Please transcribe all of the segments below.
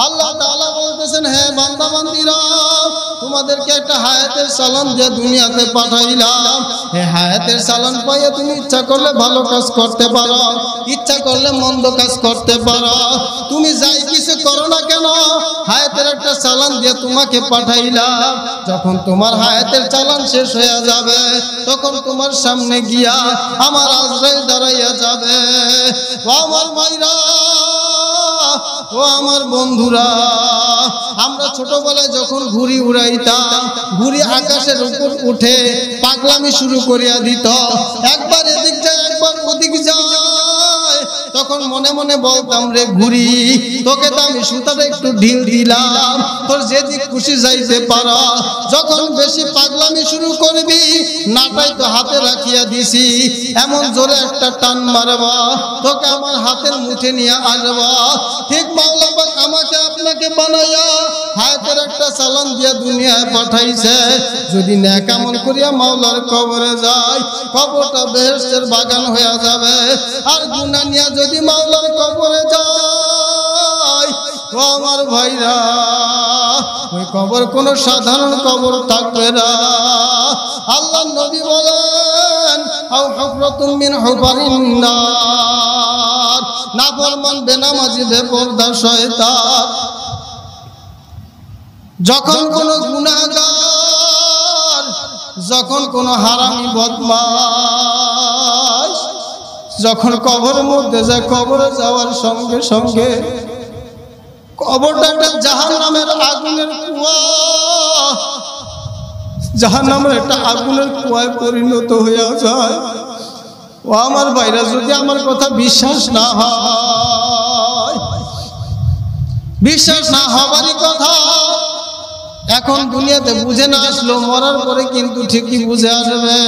আল্লাহ তাআলা বলতেছেন, হে বান্দা বান্দীরা, তোমাদেরকে একটা হায়াতের সালাম দিয়ে দুনিয়াতে পাঠাইলাম। এই হায়াতের সালাম পাইয়ে তুমি ইচ্ছা করলে ভালো কাজ করতে পারো, ইচ্ছা করলে মন্দ কাজ করতে পারো। তুমি যাই কিছু করো না কেন, হায়াতের একটা চালান দিয়ে তোমাকে পাঠাইলাম। যখন তোমার হায়াতের চালান শেষ হয়ে যাবে, তখন তোমার সামনে গিয়া আমার আজরাইল দাঁড়াইয়া যাবে। ও আমার ভাইরা, ও আমার বন্ধুরা, আমরা ছোটবেলায় যখন ঘুড়ি উড়াইতাম, ঘুড়ি আকাশের উপর উঠে পাগলামি শুরু করিয়া দিত। একবার এদিক যায়, একবার ওদিক যায়। তখন মনে মনে বলতাম, রে ঘুড়ি, তোকে তো আমি সুতাটা একটু ঢিল দিলাম, তোর যেদিক খুশি যাইতে পারো। যখন বেশি পাগলামি শুরু করবি, নাটাই তো হাতে রাখিয়া দিছি, এমন জোরে একটা টান মারবা, তোকে আমার হাতের মুঠে নিয়ে আসবা। ঠিক মাওলা পাক আমাকে আপনাকে বানাইয়া হায়াতের একটা চালান দিয়া দুনিয়ায় পাঠাইছে। যদি নেক আমল করিয়া মাওলার কবরে যায়, কবরটা বেহেশতের বাগান হয়ে যাবে। আর গুনাহ নিয়া যদি মাওলার কবরে যায়, ও আমার ভাইরা, ওই কবর কোনো সাধারণ কবর থাকবে না। আল্লাহর নবী বলেন, আও হুফরাতুম মিন হুফারিন নার, নাফরমান বেনামাজি বেপরদা শয়তান যখন কোন গুনাহগার, যখন কোন হারামি বদমাশ যখন কবরের মধ্যে যায়, কবরে যাওয়ার সঙ্গে সঙ্গে কবরটা একটা জাহান্নামের আগুনের কুয়া, জাহান্নামের একটা আগুনের কুয়ায় পরিণত হয়ে যায়। ও আমার ভাইরা, যদি আমার কথা বিশ্বাস না হয়, বিশ্বাস না হবারই কথা। এখন দুনিয়াতে বুঝে না আসলো, মরার পরে কিন্তু ঠিকই বুঝে আসবে।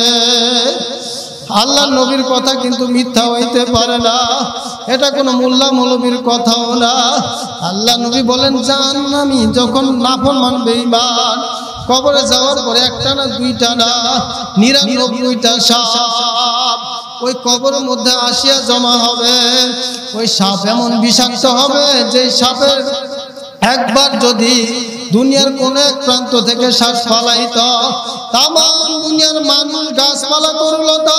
আল্লাহর নবীর কথা কিন্তু মিথ্যা হইতে পারে না, এটা কোনো মোল্লা মৌলবীর কথাও না। আল্লাহ নবী বলেন, জাহান্নামী যখন নাফরমান বেঈমান কবরে যাওয়ার পরে একটা না দুইটা না 99টা সাপ ওই কবরের মধ্যে আসিয়া জমা হবে। ওই সাপ এমন বিষাক্ত হবে, যে সাপের একবার যদি দুনিয়ার কোন এক প্রান্ত থেকে শ্বাস ফালাইত, তামাম দুনিয়ার মানুষ, গাছপালা, তরুলতা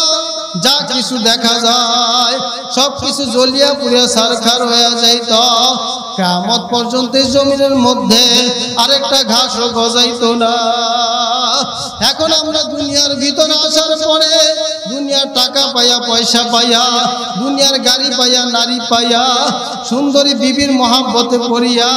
যা কিছু দেখা যায় সব কিছু জ্বলিয়া পুড়িয়া ছারখার হয়ে যাইত। কিয়ামত পর্যন্ত জমিনের মধ্যে আরেকটা ঘাসও গজাইত না। এখন আমরা দুনিয়ার ভিতরে আসার পরে দুনিয়ার টাকা পাইয়া, পয়সা পাইয়া, দুনিয়ার গাড়ি পাইয়া, নারী পাইয়া, সুন্দরী বিবির মহাব্বতে পড়িয়া